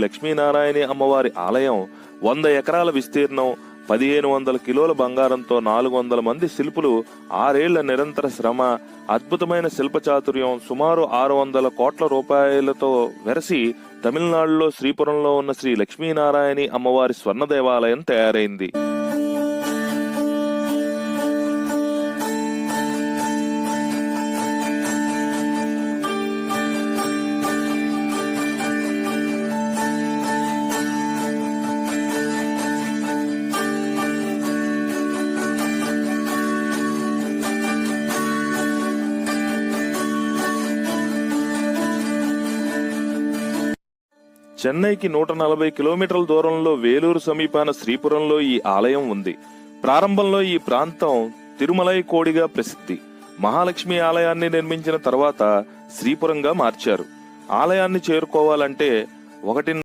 లక్ష్మీనారాయణి అమ్మవారి ఆలయం 100 ఎకరాల విస్తీర్ణం, 1500 కిలోల బంగారంతో 400 మంది శిల్పులు 6 ఏళ్ల నిరంతర శ్రమ, అద్భుతమైన శిల్పచాతుర్యం, సుమారు 600 కోట్ల రూపాయలతో వెరసి తమిళనాడులో శ్రీపురంలో ఉన్న శ్రీ లక్ష్మీనారాయణి అమ్మవారి స్వర్ణ దేవాలయం తయారైంది. చెన్నైకి 140 కిలోమీటర్ల దూరంలో వేలూరు సమీపాన శ్రీపురంలో ఈ ఆలయం ఉంది. ప్రారంభంలో ఈ ప్రాంతం తిరుమలై కోడిగా ప్రసిద్ధి. మహాలక్ష్మి ఆలయాన్ని నిర్మించిన తర్వాత శ్రీపురంగా మార్చారు. ఆలయాన్ని చేరుకోవాలంటే 1